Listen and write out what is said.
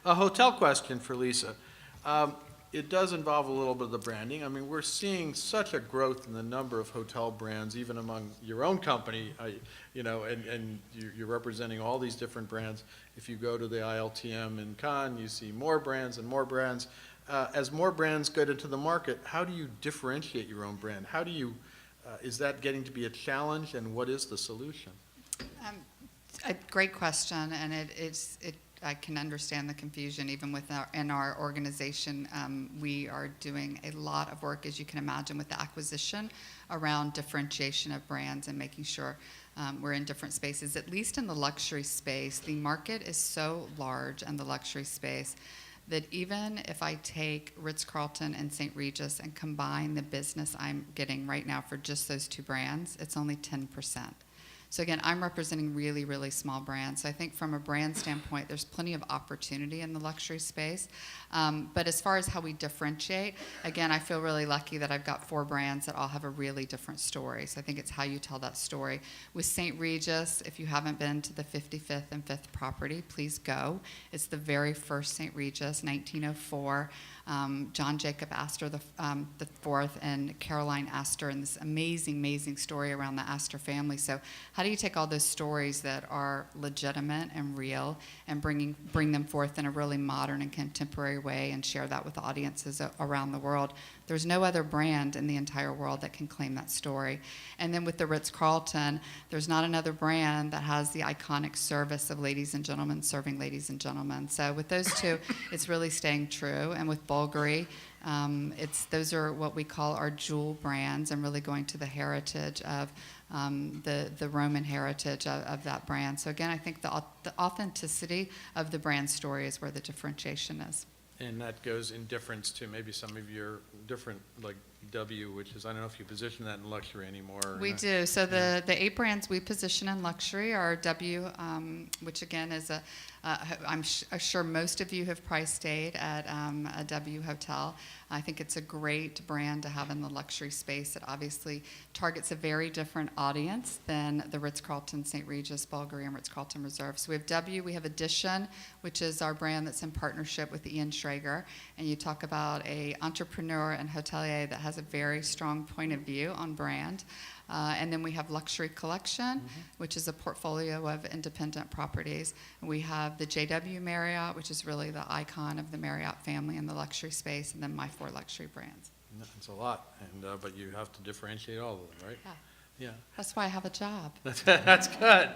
A hotel question for Lisa. It does involve a little bit of the branding. I mean, we're seeing such a growth in the number of hotel brands, even among your own company, and you're representing all these different brands. If you go to the ILTM in Cannes, you see more brands and more brands. As more brands get into the market, how do you differentiate your own brand? How do you, is that getting to be a challenge, and what is the solution? A great question, and I can understand the confusion. Even in our organization, we are doing a lot of work, as you can imagine, with the acquisition around differentiation of brands and making sure we're in different spaces. At least in the luxury space, the market is so large in the luxury space that even if I take Ritz-Carlton and St. Regis and combine the business I'm getting right now for just those two brands, it's only 10%. So again, I'm representing really, really small brands. So I think from a brand standpoint, there's plenty of opportunity in the luxury space. But as far as how we differentiate, again, I feel really lucky that I've got 4 brands that all have a really different story. So I think it's how you tell that story. With St. Regis, if you haven't been to the 55th and 5th property, please go. It's the very first St. Regis, 1904. John Jacob Astor the fourth and Caroline Astor, and this amazing, amazing story around the Astor family. So how do you take all those stories that are legitimate and real and bring them forth in a really modern and contemporary way and share that with audiences around the world? There's no other brand in the entire world that can claim that story. And then with the Ritz-Carlton, there's not another brand that has the iconic service of ladies and gentlemen serving ladies and gentlemen. So with those two, it's really staying true. And with Bulgari, those are what we call our jewel brands, and really going to the heritage of the Roman heritage of that brand. So again, I think the authenticity of the brand story is where the differentiation is. And that goes in difference to maybe some of your different, like W, which is, I don't know if you position that in luxury anymore. We do. So the 8 brands we position in luxury are W, which again is I'm sure most of you have probably stayed at a W hotel. I think it's a great brand to have in the luxury space. It obviously targets a very different audience than the Ritz-Carlton, St. Regis, Bulgari, and Ritz-Carlton Reserve. So we have W, we have Edition, which is our brand that's in partnership with Ian Schrager. And you talk about an entrepreneur and hotelier that has a very strong point of view on brand. And then we have Luxury Collection, which is a portfolio of independent properties. And we have the JW Marriott, which is really the icon of the Marriott family in the luxury space, and then my 4 luxury brands. That's a lot, but you have to differentiate all of them, right? Yeah. Yeah. That's why I have a job. That's good.